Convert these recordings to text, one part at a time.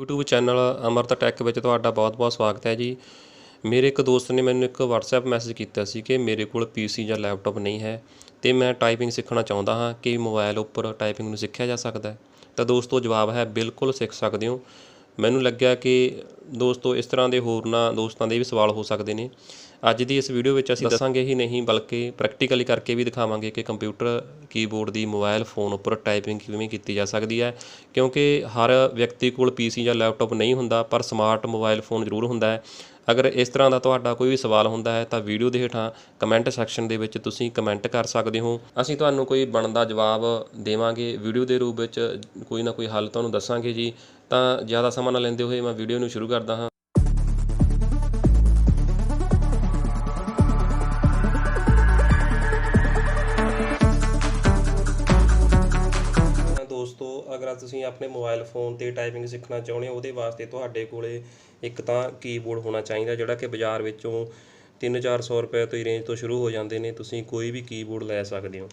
YouTube channel ਅਮਰਤ tech ਵਿੱਚ ਤੁਹਾਡਾ ਬਹੁਤ-ਬਹੁਤ ਸਵਾਗਤ ਹੈ ਜੀ। ਮੇਰੇ ਇੱਕ ਦੋਸਤ ਨੇ ਮੈਨੂੰ ਇੱਕ WhatsApp ਮੈਸੇਜ ਕੀਤਾ ਸੀ ਕਿ ਮੇਰੇ ਕੋਲ PC ਜਾਂ ਲੈਪਟਾਪ ਨਹੀਂ ਹੈ ਅਤੇ ਮੈਂ ਟਾਈਪਿੰਗ ਸਿੱਖਣਾ ਚਾਹੁੰਦਾ ਹਾਂ। ਕਿ ਮੋਬਾਈਲ ਉੱਪਰ ਟਾਈਪਿੰਗ ਨੂੰ ਸਿੱਖਿਆ ਜਾ ਸਕਦਾ ਹੈ? ਤਾਂ ਦੋਸਤੋ ਜਵਾਬ ਹੈ ਬਿਲਕੁਲ ਸਿੱਖ ਸਕਦੇ ਹੋ। ਮੈਨੂੰ ਲੱਗਿਆ ਕਿ ਦੋਸਤੋ ਇਸ ਤਰ੍ਹਾਂ ਦੇ ਹੋਰਨਾਂ ਦੋਸਤਾਂ ਦੇ ਵੀ ਸਵਾਲ ਹੋ ਸਕਦੇ ਨੇ। ਅੱਜ ਦੀ ਇਸ ਵੀਡੀਓ ਵਿੱਚ ਅਸੀਂ ਦੱਸਾਂਗੇ ਹੀ ਨਹੀਂ ਬਲਕਿ ਪ੍ਰੈਕਟੀਕਲੀ ਕਰਕੇ ਵੀ ਦਿਖਾਵਾਂਗੇ ਕਿ ਕੰਪਿਊਟਰ ਕੀਬੋਰਡ ਦੀ ਮੋਬਾਈਲ ਫ਼ੋਨ ਉੱਪਰ ਟਾਈਪਿੰਗ ਕਿਵੇਂ ਕੀਤੀ ਜਾ ਸਕਦੀ ਹੈ। ਕਿਉਂਕਿ ਹਰ ਵਿਅਕਤੀ ਕੋਲ PC ਜਾਂ ਲੈਪਟਾਪ ਨਹੀਂ ਹੁੰਦਾ, ਪਰ ਸਮਾਰਟ ਮੋਬਾਈਲ ਫ਼ੋਨ ਜ਼ਰੂਰ ਹੁੰਦਾ ਹੈ। ਅਗਰ ਇਸ ਤਰ੍ਹਾਂ ਦਾ ਤੁਹਾਡਾ ਕੋਈ ਵੀ ਸਵਾਲ ਹੁੰਦਾ ਹੈ ਤਾਂ ਵੀਡੀਓ ਦੇ ਹੇਠਾਂ ਕਮੈਂਟ ਸੈਕਸ਼ਨ ਦੇ ਵਿੱਚ ਤੁਸੀਂ ਕਮੈਂਟ ਕਰ ਸਕਦੇ ਹੋ। ਅਸੀਂ ਤੁਹਾਨੂੰ ਕੋਈ ਬਣਦਾ ਜਵਾਬ ਦੇਵਾਂਗੇ ਵੀਡੀਓ ਦੇ ਰੂਪ ਵਿੱਚ, ਕੋਈ ਨਾ ਕੋਈ ਹੱਲ ਤੁਹਾਨੂੰ ਦੱਸਾਂਗੇ ਜੀ। ਤਾਂ ਜ਼ਿਆਦਾ ਸਮਾਂ ਨਾ ਲੈਂਦੇ ਹੋਏ ਮੈਂ ਵੀਡੀਓ ਨੂੰ ਸ਼ੁਰੂ ਕਰਦਾ ਹਾਂ। ਦੋਸਤੋ, ਅਗਰ ਤੁਸੀਂ ਆਪਣੇ ਮੋਬਾਈਲ ਫ਼ੋਨ 'ਤੇ ਟਾਈਪਿੰਗ ਸਿੱਖਣਾ ਚਾਹੁੰਦੇ ਹੋ, ਉਹਦੇ ਵਾਸਤੇ ਤੁਹਾਡੇ ਕੋਲ ਇੱਕ ਤਾਂ ਕੀਬੋਰਡ ਹੋਣਾ ਚਾਹੀਦਾ, ਜਿਹੜਾ ਕਿ ਬਾਜ਼ਾਰ ਵਿੱਚੋਂ 300-400 ਰੁਪਏ ਤੋਂ ਹੀ ਰੇਂਜ ਤੋਂ ਸ਼ੁਰੂ ਹੋ ਜਾਂਦੇ ਨੇ। ਤੁਸੀਂ ਕੋਈ ਵੀ ਕੀਬੋਰਡ ਲੈ ਸਕਦੇ ਹੋ।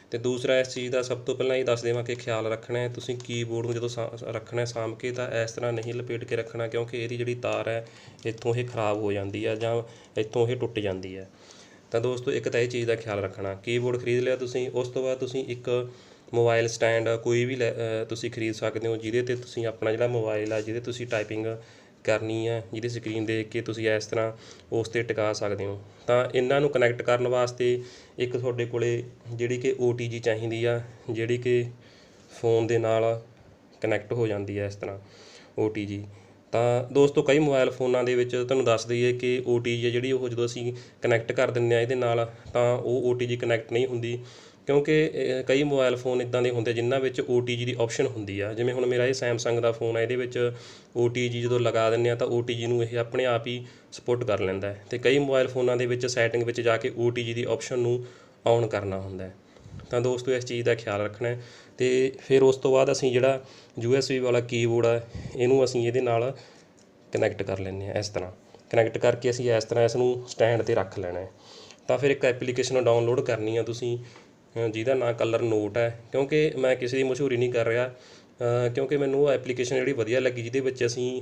ਅਤੇ ਦੂਸਰਾ, ਇਸ ਚੀਜ਼ ਦਾ ਸਭ ਤੋਂ ਪਹਿਲਾਂ ਇਹ ਦੱਸ ਦੇਵਾਂ ਕਿ ਖਿਆਲ ਰੱਖਣਾ ਹੈ ਤੁਸੀਂ ਕੀਬੋਰਡ ਨੂੰ ਜਦੋਂ ਰੱਖਣਾ ਸਾਂਭ ਕੇ, ਤਾਂ ਇਸ ਤਰ੍ਹਾਂ ਨਹੀਂ ਲਪੇਟ ਕੇ ਰੱਖਣਾ, ਕਿਉਂਕਿ ਇਹਦੀ ਜਿਹੜੀ ਤਾਰ ਹੈ ਇੱਥੋਂ ਇਹ ਖ਼ਰਾਬ ਹੋ ਜਾਂਦੀ ਹੈ ਜਾਂ ਇੱਥੋਂ ਇਹ ਟੁੱਟ ਜਾਂਦੀ ਹੈ। ਤਾਂ ਦੋਸਤੋ, ਇੱਕ ਤਾਂ ਇਹ ਚੀਜ਼ ਦਾ ਖਿਆਲ ਰੱਖਣਾ। ਕੀਬੋਰਡ ਖਰੀਦ ਲਿਆ ਤੁਸੀਂ, ਉਸ ਤੋਂ ਬਾਅਦ ਤੁਸੀਂ ਇੱਕ ਮੋਬਾਈਲ ਸਟੈਂਡ ਕੋਈ ਵੀ ਤੁਸੀਂ ਖਰੀਦ ਸਕਦੇ ਹੋ, ਜਿਹਦੇ 'ਤੇ ਤੁਸੀਂ ਆਪਣਾ ਜਿਹੜਾ ਮੋਬਾਈਲ ਆ, ਜਿਹਦੇ ਤੁਸੀਂ ਟਾਈਪਿੰਗ ਕਰਨੀ ਹੈ, ਜਿਹਦੀ ਸਕਰੀਨ ਦੇਖ ਕੇ ਤੁਸੀਂ ਇਸ ਤਰ੍ਹਾਂ ਉਸ 'ਤੇ ਟਿਕਾ ਸਕਦੇ ਹੋ। ਤਾਂ ਇਹਨਾਂ ਨੂੰ ਕਨੈਕਟ ਕਰਨ ਵਾਸਤੇ ਇੱਕ ਤੁਹਾਡੇ ਕੋਲ ਜਿਹੜੀ ਕਿ OTG ਚਾਹੀਦੀ ਆ, ਜਿਹੜੀ ਕਿ ਫ਼ੋਨ ਦੇ ਨਾਲ ਕਨੈਕਟ ਹੋ ਜਾਂਦੀ ਹੈ ਇਸ ਤਰ੍ਹਾਂ OTG। ਤਾਂ ਦੋਸਤੋ, ਕਈ ਮੋਬਾਈਲ ਫ਼ੋਨਾਂ ਦੇ ਵਿੱਚ ਤੁਹਾਨੂੰ ਦੱਸ ਦਈਏ ਕਿ OTG ਹੈ ਜਿਹੜੀ, ਉਹ ਜਦੋਂ ਅਸੀਂ ਕਨੈਕਟ ਕਰ ਦਿੰਦੇ ਹਾਂ ਇਹਦੇ ਨਾਲ, ਤਾਂ ਉਹ OTG ਕਨੈਕਟ ਨਹੀਂ ਹੁੰਦੀ। ਕਿਉਂਕਿ ਕਈ ਮੋਬਾਈਲ ਫ਼ੋਨ ਇੱਦਾਂ ਦੇ ਹੁੰਦੇ ਜਿਨ੍ਹਾਂ ਵਿੱਚ OTG ਦੀ ਆਪਸ਼ਨ ਹੁੰਦੀ ਆ। ਜਿਵੇਂ ਹੁਣ ਮੇਰਾ ਇਹ ਸੈਮਸੰਗ ਦਾ ਫ਼ੋਨ ਹੈ, ਇਹਦੇ ਵਿੱਚ OTG ਜਦੋਂ ਲਗਾ ਦਿੰਦੇ ਹਾਂ ਤਾਂ OTG ਨੂੰ ਇਹ ਆਪਣੇ ਆਪ ਹੀ ਸਪੋਰਟ ਕਰ ਲੈਂਦਾ ਹੈ। ਅਤੇ ਕਈ ਮੋਬਾਈਲ ਫ਼ੋਨਾਂ ਦੇ ਵਿੱਚ ਸੈਟਿੰਗ ਵਿੱਚ ਜਾ ਕੇ OTG ਦੀ ਆਪਸ਼ਨ ਨੂੰ ਔਨ ਕਰਨਾ ਹੁੰਦਾ ਹੈ। ਤਾਂ ਦੋਸਤੋ, ਇਸ ਚੀਜ਼ ਦਾ ਖਿਆਲ ਰੱਖਣਾ ਹੈ। ਅਤੇ ਫਿਰ ਉਸ ਤੋਂ ਬਾਅਦ ਅਸੀਂ ਜਿਹੜਾ USB ਵਾਲਾ ਕੀਬੋਰਡ ਹੈ, ਇਹਨੂੰ ਅਸੀਂ ਇਹਦੇ ਨਾਲ ਕਨੈਕਟ ਕਰ ਲੈਂਦੇ ਹਾਂ। ਇਸ ਤਰ੍ਹਾਂ ਕਨੈਕਟ ਕਰਕੇ ਅਸੀਂ ਇਸ ਤਰ੍ਹਾਂ ਇਸ ਨੂੰ ਸਟੈਂਡ 'ਤੇ ਰੱਖ ਲੈਣਾ ਹੈ। ਤਾਂ ਫਿਰ ਇੱਕ ਐਪਲੀਕੇਸ਼ਨ ਡਾਊਨਲੋਡ ਕਰਨੀ ਆ ਤੁਸੀਂ, ਜਿਹਦਾ ਨਾਂ ਕਲਰ ਨੋਟ ਹੈ। ਕਿਉਂਕਿ ਮੈਂ ਕਿਸੇ ਦੀ ਮਸ਼ਹੂਰੀ ਨਹੀਂ ਕਰ ਰਿਹਾ, ਕਿਉਂਕਿ ਮੈਨੂੰ ਉਹ ਐਪਲੀਕੇਸ਼ਨ ਜਿਹੜੀ ਵਧੀਆ ਲੱਗੀ, ਜਿਹਦੇ ਵਿੱਚ ਅਸੀਂ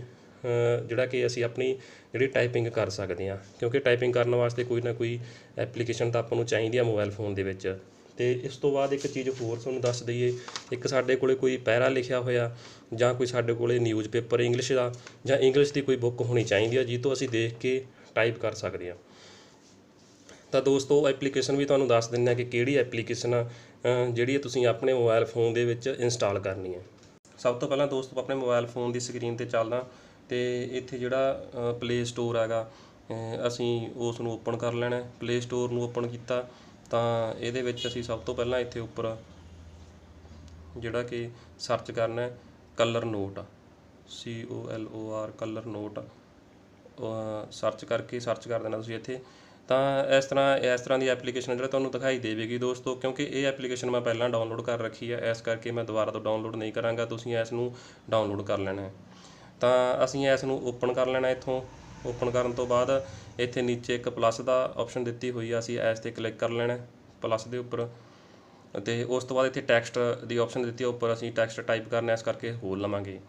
ਜਿਹੜਾ ਕਿ ਅਸੀਂ ਆਪਣੀ ਜਿਹੜੀ ਟਾਈਪਿੰਗ ਕਰ ਸਕਦੇ ਹਾਂ। ਕਿਉਂਕਿ ਟਾਈਪਿੰਗ ਕਰਨ ਵਾਸਤੇ ਕੋਈ ਨਾ ਕੋਈ ਐਪਲੀਕੇਸ਼ਨ ਤਾਂ ਆਪਾਂ ਨੂੰ ਚਾਹੀਦੀ ਆ ਮੋਬਾਈਲ ਫ਼ੋਨ ਦੇ ਵਿੱਚ। ਅਤੇ ਇਸ ਤੋਂ ਬਾਅਦ ਇੱਕ ਚੀਜ਼ ਹੋਰ ਤੁਹਾਨੂੰ ਦੱਸ ਦਈਏ, ਇੱਕ ਸਾਡੇ ਕੋਲ ਕੋਈ ਪੈਰਾ ਲਿਖਿਆ ਹੋਇਆ ਜਾਂ ਕੋਈ ਸਾਡੇ ਕੋਲ ਨਿਊਜ਼ ਪੇਪਰ ਇੰਗਲਿਸ਼ ਦਾ ਜਾਂ ਇੰਗਲਿਸ਼ ਦੀ ਕੋਈ ਬੁੱਕ ਹੋਣੀ ਚਾਹੀਦੀ ਆ, ਜਿਸ ਤੋਂ ਅਸੀਂ ਦੇਖ ਕੇ ਟਾਈਪ ਕਰ ਸਕਦੇ ਹਾਂ। ਤਾਂ ਦੋਸਤੋ, ਐਪਲੀਕੇਸ਼ਨ ਵੀ ਤੁਹਾਨੂੰ ਦੱਸ ਦਿੰਦੇ ਹਾਂ ਕਿ ਕਿਹੜੀ ਐਪਲੀਕੇਸ਼ਨ ਆ ਜਿਹੜੀ ਤੁਸੀਂ ਆਪਣੇ ਮੋਬਾਈਲ ਫ਼ੋਨ ਦੇ ਵਿੱਚ ਇੰਸਟਾਲ ਕਰਨੀ ਹੈ। ਸਭ ਤੋਂ ਪਹਿਲਾਂ ਦੋਸਤੋ, ਆਪਣੇ ਮੋਬਾਈਲ ਫ਼ੋਨ ਦੀ ਸਕਰੀਨ 'ਤੇ ਚੱਲਦਾ ਅਤੇ ਇੱਥੇ ਜਿਹੜਾ ਪਲੇ ਸਟੋਰ ਹੈਗਾ, ਅਸੀਂ ਉਸ ਨੂੰ ਓਪਨ ਕਰ ਲੈਣਾ। ਪਲੇ ਸਟੋਰ ਨੂੰ ਓਪਨ ਕੀਤਾ ਤਾਂ ਇਹਦੇ ਵਿੱਚ ਅਸੀਂ ਸਭ ਤੋਂ ਪਹਿਲਾਂ ਇੱਥੇ ਉੱਪਰ ਜਿਹੜਾ ਕਿ ਸਰਚ ਕਰਨਾ ਹੈ colour note, COLOR colour note. Search ਕਰ ਦੇਣਾ ਤੁਸੀਂ ਇੱਥੇ। ਤਾਂ ਇਸ ਤਰ੍ਹਾਂ ਦੀ ਐਪਲੀਕੇਸ਼ਨ ਜਿਹੜਾ ਤੁਹਾਨੂੰ ਦਿਖਾਈ ਦੇਵੇਗੀ ਦੋਸਤੋ। ਕਿਉਂਕਿ ਇਹ ਐਪਲੀਕੇਸ਼ਨ ਮੈਂ ਪਹਿਲਾਂ ਡਾਊਨਲੋਡ ਕਰ ਰੱਖੀ ਹੈ, ਇਸ ਕਰਕੇ ਮੈਂ ਦੁਬਾਰਾ ਤੋਂ ਡਾਊਨਲੋਡ ਨਹੀਂ ਕਰਾਂਗਾ। ਤੁਸੀਂ ਇਸ ਨੂੰ ਡਾਊਨਲੋਡ ਕਰ ਲੈਣਾ ਹੈ। ਤਾਂ ਅਸੀਂ ਇਸ ਨੂੰ ਓਪਨ ਕਰ ਲੈਣਾ। ਇੱਥੋਂ ਓਪਨ ਕਰਨ ਤੋਂ ਬਾਅਦ ਇੱਥੇ ਨੀਚੇ ਇੱਕ ਪਲੱਸ ਦਾ ਆਪਸ਼ਨ ਦਿੱਤੀ ਹੋਈ ਆ, ਅਸੀਂ ਇਸ 'ਤੇ ਕਲਿੱਕ ਕਰ ਲੈਣਾ ਪਲੱਸ ਦੇ ਉੱਪਰ। ਅਤੇ ਉਸ ਤੋਂ ਬਾਅਦ ਇੱਥੇ ਟੈਕਸਟ ਦੀ ਆਪਸ਼ਨ ਦਿੱਤੀ ਆ ਉੱਪਰ, ਅਸੀਂ ਟੈਕਸਟ ਟਾਈਪ ਕਰਨਾ, ਇਸ ਕਰਕੇ ਖੋਲ੍ਹ ਲਵਾਂਗੇ।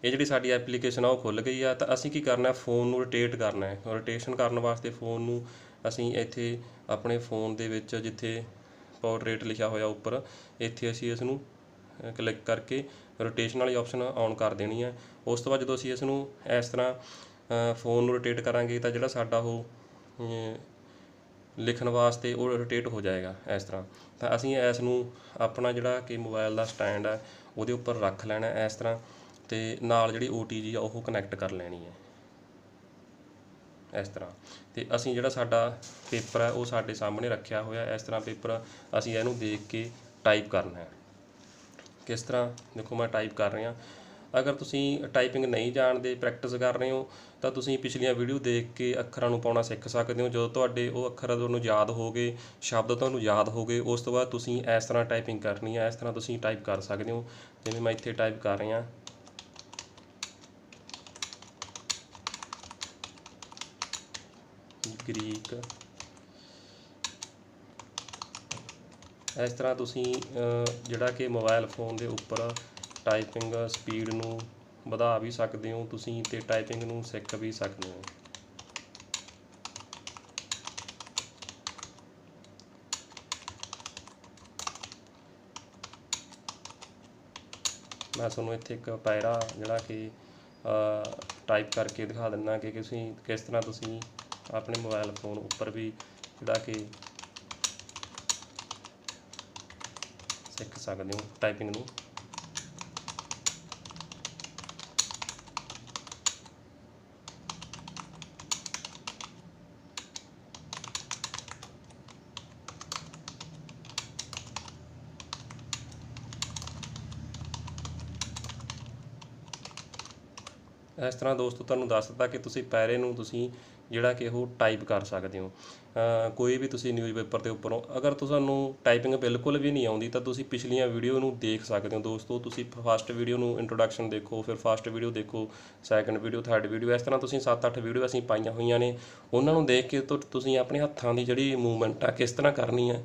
ਇਹ ਜਿਹੜੀ ਸਾਡੀ ਐਪਲੀਕੇਸ਼ਨ ਆ ਉਹ ਖੁੱਲ੍ਹ ਗਈ ਆ। ਤਾਂ ਅਸੀਂ ਕੀ ਕਰਨਾ, ਫ਼ੋਨ ਨੂੰ ਰੋਟੇਟ ਕਰਨਾ ਹੈ। ਰੋਟੇਸ਼ਨ ਕਰਨ ਵਾਸਤੇ ਫ਼ੋਨ ਨੂੰ ਅਸੀਂ ਇੱਥੇ ਆਪਣੇ ਫ਼ੋਨ ਦੇ ਵਿੱਚ ਜਿੱਥੇ ਪੋਰਟਰੇਟ ਲਿਖਿਆ ਹੋਇਆ ਉੱਪਰ, ਇੱਥੇ ਅਸੀਂ ਇਸ ਨੂੰ ਕਲਿੱਕ ਕਰਕੇ ਰੋਟੇਸ਼ਨ ਵਾਲੀ ਆਪਸ਼ਨ ਔਨ ਕਰ ਦੇਣੀ ਹੈ। ਉਸ ਤੋਂ ਬਾਅਦ ਜਦੋਂ ਅਸੀਂ ਇਸ ਨੂੰ ਇਸ ਤਰ੍ਹਾਂ ਫ਼ੋਨ ਨੂੰ ਰੋਟੇਟ ਕਰਾਂਗੇ ਤਾਂ ਜਿਹੜਾ ਸਾਡਾ ਉਹ ਲਿਖਣ ਵਾਸਤੇ ਉਹ ਰੋਟੇਟ ਹੋ ਜਾਏਗਾ ਇਸ ਤਰ੍ਹਾਂ। ਤਾਂ ਅਸੀਂ ਇਸ ਨੂੰ ਆਪਣਾ ਜਿਹੜਾ ਕਿ ਮੋਬਾਈਲ ਦਾ ਸਟੈਂਡ ਹੈ ਉਹਦੇ ਉੱਪਰ ਰੱਖ ਲੈਣਾ ਇਸ ਤਰ੍ਹਾਂ, ਅਤੇ ਨਾਲ ਜਿਹੜੀ OTG ਆ ਉਹ ਕਨੈਕਟ ਕਰ ਲੈਣੀ ਹੈ ਇਸ ਤਰ੍ਹਾਂ। ਅਤੇ ਅਸੀਂ ਜਿਹੜਾ ਸਾਡਾ ਪੇਪਰ ਹੈ ਉਹ ਸਾਡੇ ਸਾਹਮਣੇ ਰੱਖਿਆ ਹੋਇਆ ਇਸ ਤਰ੍ਹਾਂ ਪੇਪਰ, ਅਸੀਂ ਇਹਨੂੰ ਦੇਖ ਕੇ ਟਾਈਪ ਕਰਨਾ ਹੈ। ਕਿਸ ਤਰ੍ਹਾਂ ਦੇਖੋ, ਮੈਂ ਟਾਈਪ ਕਰ ਰਿਹਾ। ਅਗਰ ਤੁਸੀਂ ਟਾਈਪਿੰਗ ਨਹੀਂ ਜਾਣਦੇ, ਪ੍ਰੈਕਟਿਸ ਕਰ ਰਹੇ ਹੋ, ਤਾਂ ਤੁਸੀਂ ਪਿਛਲੀਆਂ ਵੀਡੀਓ ਦੇਖ ਕੇ ਅੱਖਰਾਂ ਨੂੰ ਪਾਉਣਾ ਸਿੱਖ ਸਕਦੇ ਹੋ। ਜਦੋਂ ਤੁਹਾਡੇ ਉਹ ਅੱਖਰ ਤੁਹਾਨੂੰ ਯਾਦ ਹੋ ਗਏ, ਸ਼ਬਦ ਤੁਹਾਨੂੰ ਯਾਦ ਹੋ ਗਏ, ਉਸ ਤੋਂ ਬਾਅਦ ਤੁਸੀਂ ਇਸ ਤਰ੍ਹਾਂ ਟਾਈਪਿੰਗ ਕਰਨੀ ਹੈ। ਇਸ ਤਰ੍ਹਾਂ ਤੁਸੀਂ ਟਾਈਪ ਕਰ ਸਕਦੇ ਹੋ, ਜਿਵੇਂ ਮੈਂ ਇੱਥੇ ਟਾਈਪ ਕਰ ਰਿਹਾ ਗ੍ਰੀਕ। ਇਸ ਤਰ੍ਹਾਂ ਤੁਸੀਂ ਜਿਹੜਾ ਕਿ ਮੋਬਾਈਲ ਫ਼ੋਨ ਦੇ ਉੱਪਰ ਟਾਈਪਿੰਗ ਸਪੀਡ ਨੂੰ ਵਧਾ ਵੀ ਸਕਦੇ ਹੋ ਤੁਸੀਂ ਤੇ ਟਾਈਪਿੰਗ ਨੂੰ ਸਿੱਖ ਵੀ ਸਕਦੇ ਹੋ। ਮੈਂ ਤੁਹਾਨੂੰ ਇੱਥੇ ਇੱਕ ਪੈਰਾ ਜਿਹੜਾ ਕਿ ਟਾਈਪ ਕਰਕੇ ਦਿਖਾ ਦਿੰਦਾ ਕਿ ਤੁਸੀਂ ਕਿਸ ਤਰ੍ਹਾਂ ਤੁਸੀਂ ਆਪਣੇ ਮੋਬਾਈਲ ਫੋਨ ਉੱਪਰ ਵੀ ਜਿਹੜਾ ਕਿ ਸਿੱਖ ਸਕਦੇ ਹੋ ਟਾਈਪਿੰਗ ਨੂੰ। ਇਸ ਤਰ੍ਹਾਂ ਦੋਸਤੋ ਤੁਹਾਨੂੰ ਦੱਸ ਦਿੱਤਾ ਕਿ ਤੁਸੀਂ ਪੈਰੇ ਨੂੰ ਤੁਸੀਂ ਜਿਹੜਾ ਕਿ ਉਹ ਟਾਈਪ ਕਰ ਸਕਦੇ ਹੋ। ਕੋਈ ਵੀ ਤੁਸੀਂ ਨਿਊਜ਼ਪੇਪਰ ਦੇ ਉੱਪਰੋਂ ਅਗਰ ਤੁਹਾਨੂੰ ਟਾਈਪਿੰਗ ਬਿਲਕੁਲ ਵੀ ਨਹੀਂ ਆਉਂਦੀ ਤਾਂ ਤੁਸੀਂ ਪਿਛਲੀਆਂ ਵੀਡੀਓ ਨੂੰ ਦੇਖ ਸਕਦੇ ਹੋ ਦੋਸਤੋ। ਤੁਸੀਂ ਫਸਟ ਵੀਡੀਓ ਨੂੰ ਇੰਟਰੋਡਕਸ਼ਨ ਦੇਖੋ, ਫਿਰ ਫਸਟ ਵੀਡੀਓ ਦੇਖੋ, ਸੈਕੰਡ ਵੀਡੀਓ, ਥਰਡ ਵੀਡੀਓ, ਇਸ ਤਰ੍ਹਾਂ ਤੁਸੀਂ 7-8 ਵੀਡੀਓ ਅਸੀਂ ਪਾਈਆਂ ਹੋਈਆਂ ਨੇ। ਉਹਨਾਂ ਨੂੰ ਦੇਖ ਕੇ ਤੁਸੀਂ ਆਪਣੇ ਹੱਥਾਂ ਦੀ ਜਿਹੜੀ ਮੂਵਮੈਂਟ ਆ ਕਿਸ ਤਰ੍ਹਾਂ ਕਰਨੀ ਹੈ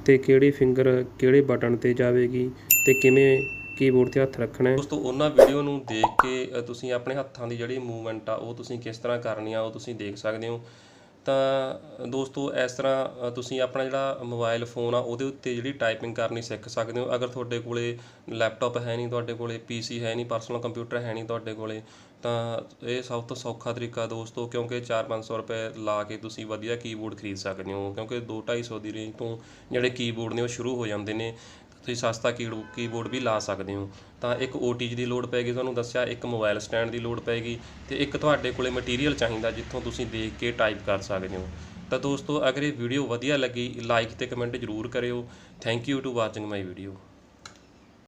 ਤੇ ਕਿਹੜੀ ਫਿੰਗਰ ਕਿਹੜੇ ਬਟਨ 'ਤੇ ਜਾਵੇਗੀ ਤੇ ਕਿਵੇਂ ਕੀਬੋਰਡ 'ਤੇ ਹੱਥ ਰੱਖਣਾ ਹੈ ਦੋਸਤੋ, ਉਹਨਾਂ ਵੀਡੀਓ ਨੂੰ ਦੇਖ ਕੇ ਤੁਸੀਂ ਆਪਣੇ ਹੱਥਾਂ ਦੀ ਜਿਹੜੀ ਮੂਵਮੈਂਟ ਆ ਉਹ ਤੁਸੀਂ ਕਿਸ ਤਰ੍ਹਾਂ ਕਰਨੀ ਆ ਉਹ ਤੁਸੀਂ ਦੇਖ ਸਕਦੇ ਹੋ। ਤਾਂ ਦੋਸਤੋ ਇਸ ਤਰ੍ਹਾਂ ਤੁਸੀਂ ਆਪਣਾ ਜਿਹੜਾ ਮੋਬਾਈਲ ਫੋਨ ਆ ਉਹਦੇ ਉੱਤੇ ਜਿਹੜੀ ਟਾਈਪਿੰਗ ਕਰਨੀ ਸਿੱਖ ਸਕਦੇ ਹੋ। ਅਗਰ ਤੁਹਾਡੇ ਕੋਲੇ ਲੈਪਟਾਪ ਹੈ ਨਹੀਂ, ਤੁਹਾਡੇ ਕੋਲੇ PC ਹੈ ਨਹੀਂ, ਪਰਸਨਲ ਕੰਪਿਊਟਰ ਹੈ ਨਹੀਂ ਤੁਹਾਡੇ ਕੋਲੇ, ਤਾਂ ਇਹ ਸਭ ਤੋਂ ਸੌਖਾ ਤਰੀਕਾ ਦੋਸਤੋ, ਕਿਉਂਕਿ 400-500 ਰੁਪਏ ਲਾ ਕੇ ਤੁਸੀਂ ਵਧੀਆ ਕੀਬੋਰਡ ਖਰੀਦ ਸਕਦੇ ਹੋ। ਕਿਉਂਕਿ 200-250 ਦੀ ਰੇਂਜ ਤੋਂ ਜਿਹੜੇ ਕੀਬੋਰਡ ਨੇ ਉਹ ਸ਼ੁਰੂ ਹੋ ਜਾਂਦੇ ਨੇ। ਤੁਸੀਂ ਸਸਤਾ ਕੀਬੋਰਡ ਵੀ ਲਾ ਸਕਦੇ ਹੋ। ਤਾਂ ਇੱਕ OTG ਦੀ ਲੋੜ ਪਏਗੀ ਤੁਹਾਨੂੰ ਦੱਸਿਆ, ਇੱਕ ਮੋਬਾਈਲ ਸਟੈਂਡ ਦੀ ਲੋੜ ਪਏਗੀ ਅਤੇ ਇੱਕ ਤੁਹਾਡੇ ਕੋਲੇ ਮਟੀਰੀਅਲ ਚਾਹੀਦਾ ਜਿੱਥੋਂ ਤੁਸੀਂ ਦੇਖ ਕੇ ਟਾਈਪ ਕਰ ਸਕਦੇ ਹੋ। ਤਾਂ ਦੋਸਤੋ ਅਗਰ ਇਹ ਵੀਡੀਓ ਵਧੀਆ ਲੱਗੀ ਲਾਈਕ ਅਤੇ ਕਮੈਂਟ ਜ਼ਰੂਰ ਕਰਿਓ। Thank you to watching my video.